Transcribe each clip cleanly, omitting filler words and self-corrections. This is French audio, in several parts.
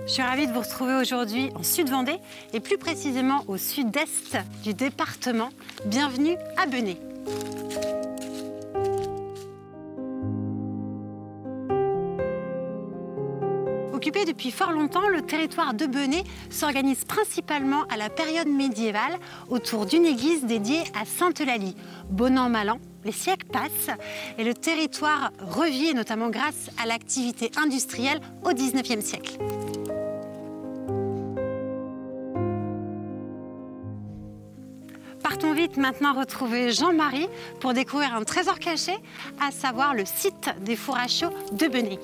Je suis ravie de vous retrouver aujourd'hui en Sud-Vendée et plus précisément au sud-est du département. Bienvenue à Benay. Occupé depuis fort longtemps, le territoire de Benay s'organise principalement à la période médiévale autour d'une église dédiée à Sainte-Eulalie. Bon an, mal an, les siècles passent et le territoire revit, notamment grâce à l'activité industrielle au XIXe siècle. Partons vite maintenant retrouver Jean-Marie pour découvrir un trésor caché, à savoir le site des fours à chaux de Benay.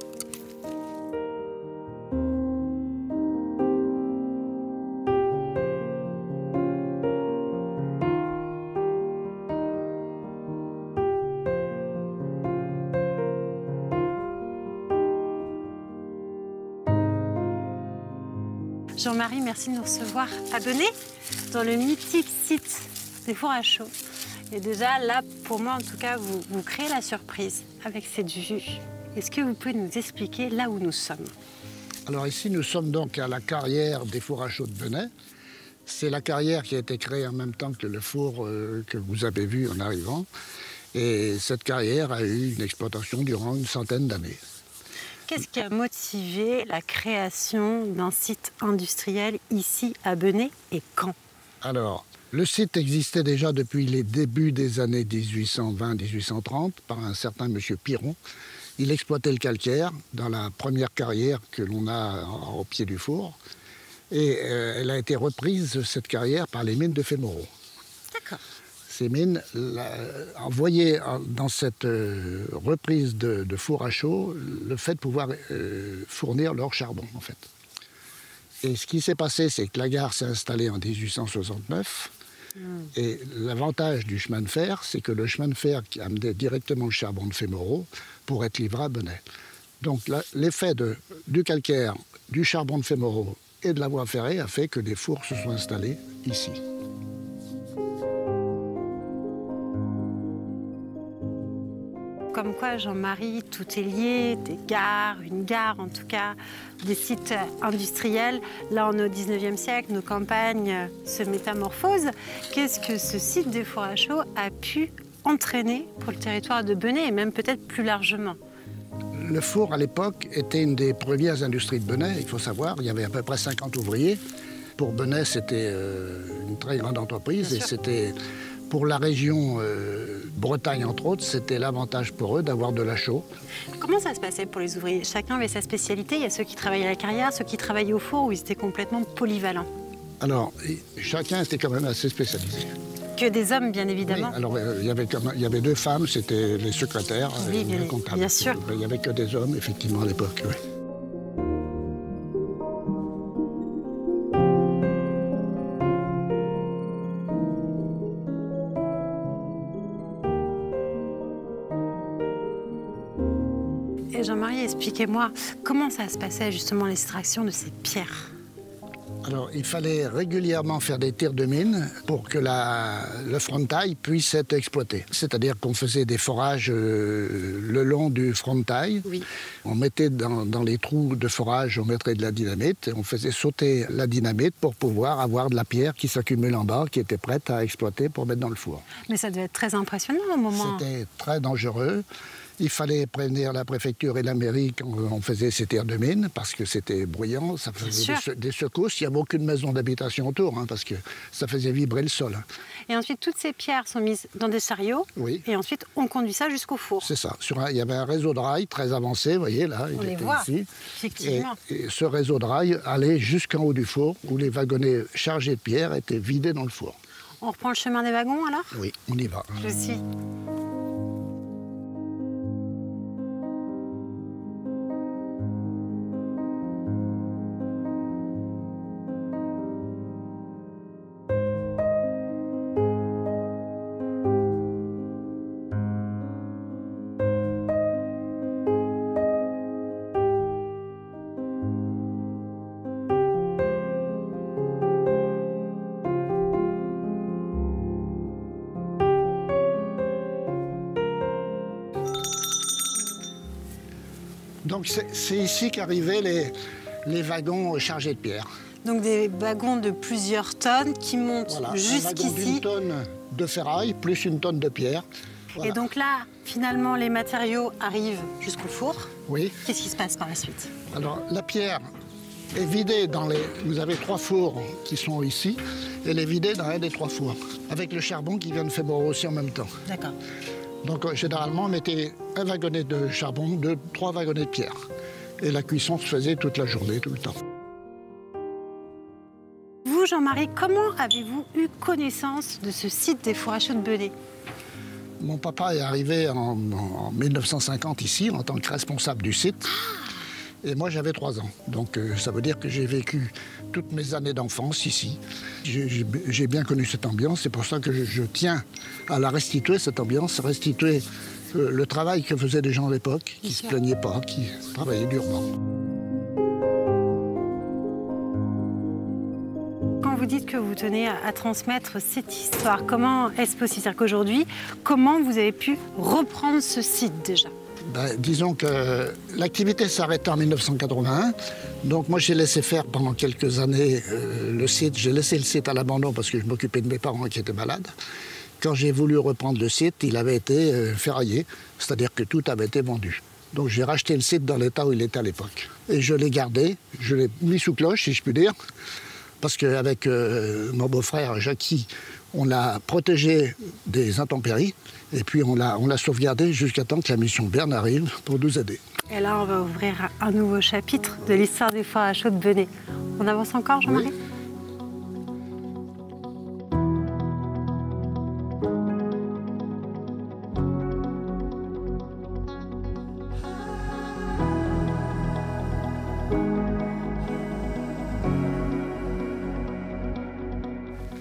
Jean-Marie, merci de nous recevoir à Benay, dans le mythique site des fours à chaux. Et déjà, là, pour moi, en tout cas, vous créez la surprise avec cette vue. Est-ce que vous pouvez nous expliquer là où nous sommes? Alors ici, nous sommes donc à la carrière des fours à chaux de Benay. C'est la carrière qui a été créée en même temps que le four que vous avez vu en arrivant. Et cette carrière a eu une exploitation durant une centaine d'années. Qu'est-ce qui a motivé la création d'un site industriel ici à Benay et quand? Alors, le site existait déjà depuis les débuts des années 1820-1830 par un certain monsieur Piron. Il exploitait le calcaire dans la première carrière que l'on a au pied du four. Et elle a été reprise, cette carrière, par les mines de Fémoreau. D'accord. Ces mines envoyaient dans cette reprise de four à chaux le fait de pouvoir fournir leur charbon, en fait. Et ce qui s'est passé, c'est que la gare s'est installée en 1869. Et l'avantage du chemin de fer, c'est que le chemin de fer qui amenait directement le charbon de Fémoreau pour être livré à Benay. Donc l'effet du calcaire, du charbon de Fémoreau et de la voie ferrée a fait que les fours se sont installés ici. Comme quoi, Jean-Marie, tout est lié, des gares, une gare en tout cas, des sites industriels. Là, on est au 19e siècle, nos campagnes se métamorphosent. Qu'est-ce que ce site des fours à chaux a pu entraîner pour le territoire de Benay et même peut-être plus largement? Le four, à l'époque, était une des premières industries de Benay. Il faut savoir, il y avait à peu près 50 ouvriers. Pour Benay, c'était une très grande entreprise et c'était... Pour la région Bretagne, entre autres, c'était l'avantage pour eux d'avoir de la chaux. Comment ça se passait pour les ouvriers? Chacun avait sa spécialité. Il y a ceux qui travaillaient à la carrière, ceux qui travaillaient au four, où ils étaient complètement polyvalents. Alors, chacun était quand même assez spécialisé. Que des hommes, bien évidemment. Oui, alors, il y avait deux femmes, c'était les secrétaires et les comptables. Bien sûr. Il n'y avait que des hommes, effectivement, à l'époque. Oui. Et Jean-Marie, expliquez-moi, comment ça se passait justement l'extraction de ces pierres? Alors, il fallait régulièrement faire des tirs de mine pour que le frontail puisse être exploité. C'est-à-dire qu'on faisait des forages le long du frontail. Oui. On mettait dans les trous de forage, on mettrait de la dynamite. Et on faisait sauter la dynamite pour pouvoir avoir de la pierre qui s'accumule en bas, qui était prête à exploiter pour mettre dans le four. Mais ça devait être très impressionnant au moment. C'était très dangereux. Il fallait prévenir la préfecture et la mairie quand on faisait ces tirs de mine, parce que c'était bruyant, ça faisait des secousses. Il n'y avait aucune maison d'habitation autour, parce que ça faisait vibrer le sol. Et ensuite, toutes ces pierres sont mises dans des chariots, oui. Et ensuite, on conduit ça jusqu'au four. C'est ça. Il y avait un réseau de rails très avancé, vous voyez, là, on il les était voit, ici. Effectivement. Et ce réseau de rails allait jusqu'en haut du four, où les wagonnets chargés de pierres étaient vidés dans le four. On reprend le chemin des wagons, alors? Oui, on y va. Je suis. Donc c'est ici qu'arrivaient les wagons chargés de pierre. Donc des wagons de plusieurs tonnes qui montent Voilà, jusqu'ici. un wagon d'une tonne de ferraille plus une tonne de pierre. Voilà. Et donc là, finalement, les matériaux arrivent jusqu'au four. Oui. Qu'est-ce qui se passe par la suite? Alors la pierre est vidée dans les... Vous avez 3 fours qui sont ici. Elle est vidée dans un des 3 fours, avec le charbon qui vient de Fémoro aussi en même temps. D'accord. Donc généralement, on mettait un wagonnet de charbon, 3 wagonnets de pierre. Et la cuisson se faisait toute la journée, tout le temps. Vous, Jean-Marie, comment avez-vous eu connaissance de ce site des fours à chaux de Benay? Mon papa est arrivé en 1950 ici en tant que responsable du site. Et moi, j'avais 3 ans. Donc ça veut dire que j'ai vécu toutes mes années d'enfance ici. J'ai bien connu cette ambiance. C'est pour ça que je tiens à la restituer, cette ambiance, restituer le travail que faisaient les gens à l'époque, qui ne se plaignaient pas, qui travaillaient durement. Quand vous dites que vous tenez à transmettre cette histoire, comment est-ce possible? C'est-à-dire qu'aujourd'hui, comment vous avez pu reprendre ce site déjà? Disons que l'activité s'arrêtait en 1981. Donc moi, j'ai laissé faire pendant quelques années le site. J'ai laissé le site à l'abandon parce que je m'occupais de mes parents qui étaient malades. Quand j'ai voulu reprendre le site, il avait été ferraillé, c'est-à-dire que tout avait été vendu. Donc j'ai racheté le site dans l'état où il était à l'époque. Et je l'ai gardé, je l'ai mis sous cloche, si je puis dire, parce qu'avec mon beau-frère Jackie, on l'a protégé des intempéries et puis on l'a sauvegardé jusqu'à temps que la mission Berne arrive pour nous aider. Et là, on va ouvrir un nouveau chapitre de l'histoire des fours à chaux de Benay. On avance encore, Jean-Marie? Oui.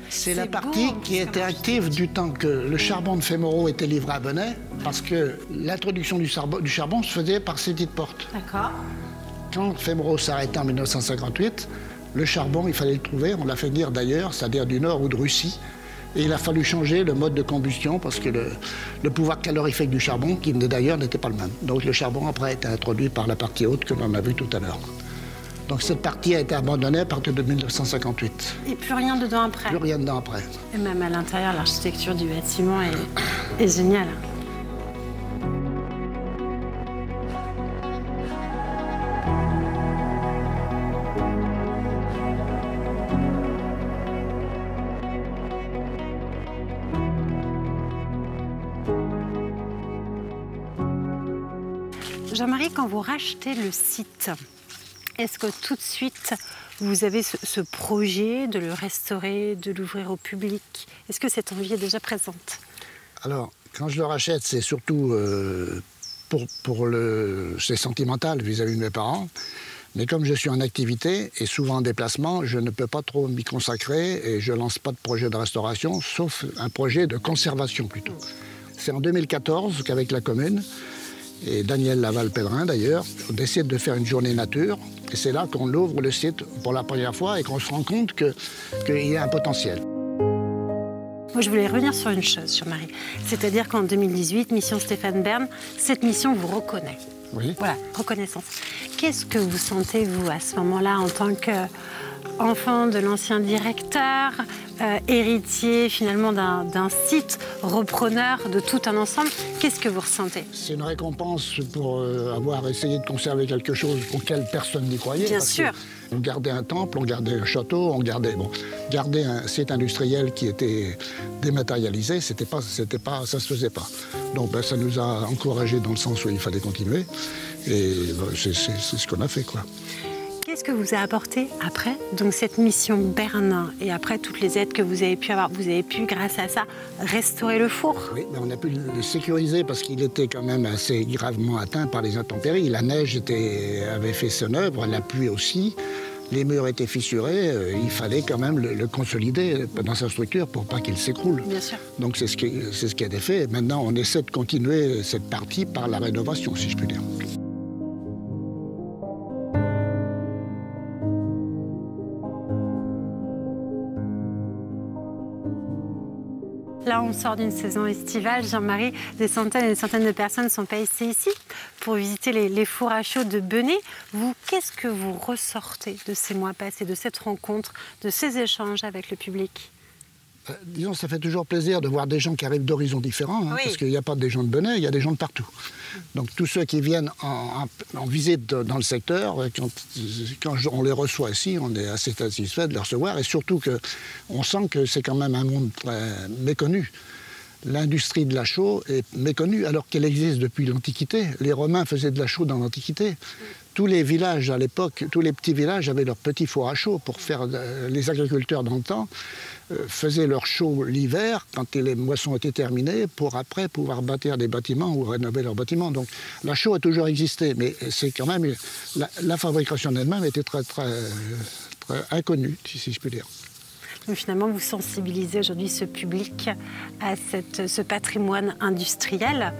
C'est la partie qui était active du temps que le charbon de Fémoro était livré à Benay, parce que l'introduction du charbon se faisait par ces petites portes. D'accord. Quand Fémoro s'arrêtait en 1958, le charbon, il fallait le trouver, on l'a fait venir d'ailleurs, c'est-à-dire du Nord ou de Russie. Et il a fallu changer le mode de combustion parce que le pouvoir calorifique du charbon, qui venait d'ailleurs, n'était pas le même. Donc le charbon, après, a été introduit par la partie haute que l'on a vue tout à l'heure. Donc cette partie a été abandonnée à partir de 1958. Et plus rien dedans après? Plus rien dedans après. Et même à l'intérieur, l'architecture du bâtiment est géniale. Jean-Marie, quand vous rachetez le site, est-ce que tout de suite, vous avez ce projet de le restaurer, de l'ouvrir au public? Est-ce que cette envie est déjà présente? Alors, quand je le rachète, c'est surtout c'est sentimental vis-à-vis de mes parents. Mais comme je suis en activité et souvent en déplacement, je ne peux pas trop m'y consacrer et je ne lance pas de projet de restauration, sauf un projet de conservation plutôt. C'est en 2014 qu'avec la commune, et Daniel Laval-Pellerin d'ailleurs, on décide de faire une journée nature. Et c'est là qu'on ouvre le site pour la première fois et qu'on se rend compte qu'il y a un potentiel. Moi, je voulais revenir sur une chose, Jean-Marie. C'est-à-dire qu'en 2018, mission Stéphane Bern, cette mission vous reconnaît. Oui. Voilà, reconnaissance. Qu'est-ce que vous sentez, vous, à ce moment-là, en tant qu'enfant de l'ancien directeur, héritier finalement d'un site, repreneur de tout un ensemble? Qu'est-ce que vous ressentez? C'est une récompense pour avoir essayé de conserver quelque chose pour lequel personne n'y croyait. Bien sûr. On gardait un temple, on gardait un château, garder un site industriel qui était dématérialisé, ça se faisait pas. Donc ça nous a encouragés dans le sens où il fallait continuer. Et c'est ce qu'on a fait, quoi. Qu'est-ce que vous a apporté après, donc cette mission Bern, et après toutes les aides que vous avez pu avoir? Vous avez pu, grâce à ça, restaurer le four? Oui, mais on a pu le sécuriser parce qu'il était quand même assez gravement atteint par les intempéries. La neige avait fait son œuvre, la pluie aussi. Les murs étaient fissurés, il fallait quand même le consolider dans sa structure pour pas qu'il s'écroule. Bien sûr. Donc c'est ce qui a été fait. Maintenant, on essaie de continuer cette partie par la rénovation, si je puis dire. Là, on sort d'une saison estivale. Jean-Marie, des centaines et des centaines de personnes sont passées ici pour visiter les fours à chaud de Benay. Vous, qu'est-ce que vous ressortez de ces mois passés, de cette rencontre, de ces échanges avec le public? Disons, ça fait toujours plaisir de voir des gens qui arrivent d'horizons différents, hein, parce qu'il n'y a pas des gens de Benay, il y a des gens de partout. Donc tous ceux qui viennent en visite dans le secteur, quand on les reçoit ici, on est assez satisfait de les recevoir, et surtout qu'on sent que c'est quand même un monde très méconnu. L'industrie de la chaux est méconnue alors qu'elle existe depuis l'Antiquité. Les Romains faisaient de la chaux dans l'Antiquité. Tous les villages à l'époque, tous les petits villages avaient leurs petits fours à chaux pour faire. Les agriculteurs dans le temps faisaient leur chaux l'hiver quand les moissons étaient terminées pour après pouvoir bâtir des bâtiments ou rénover leurs bâtiments. Donc la chaux a toujours existé, mais c'est quand même la fabrication elle-même était très inconnue, si je puis dire. Donc finalement, vous sensibilisez aujourd'hui ce public à ce patrimoine industriel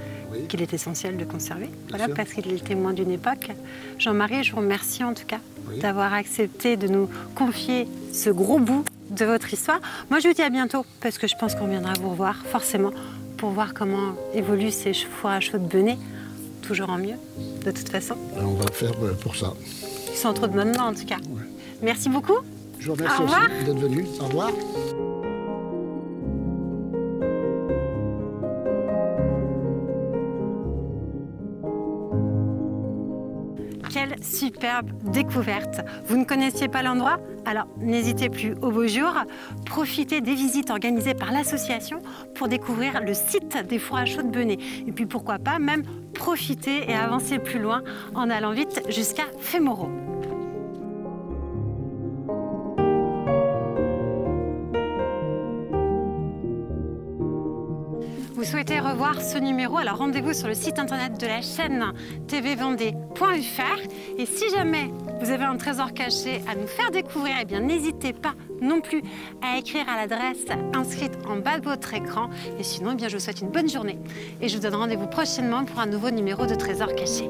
qu'il est essentiel de conserver, voilà, parce qu'il est le témoin d'une époque. Jean-Marie, je vous remercie en tout cas d'avoir accepté de nous confier ce gros bout de votre histoire. Moi, je vous dis à bientôt, parce que je pense qu'on viendra vous revoir, forcément, pour voir comment évoluent ces fours à chaud de Benay, toujours en mieux, de toute façon. On va faire pour ça. Sans trop de bonnes mains, en tout cas. Ouais. Merci beaucoup. Je vous remercie aussi d'être venu. Au revoir. Quelle superbe découverte! Vous ne connaissiez pas l'endroit? Alors n'hésitez plus, au beau jour, profitez des visites organisées par l'association pour découvrir le site des fours à chaud de Benay. Et puis pourquoi pas même profiter et avancer plus loin en allant vite jusqu'à Fémoreau. Vous souhaitez revoir ce numéro, alors rendez-vous sur le site internet de la chaîne tvvendée.fr. Et si jamais vous avez un trésor caché à nous faire découvrir, eh bien n'hésitez pas non plus à écrire à l'adresse inscrite en bas de votre écran. Et sinon, eh bien, je vous souhaite une bonne journée et je vous donne rendez-vous prochainement pour un nouveau numéro de Trésor caché.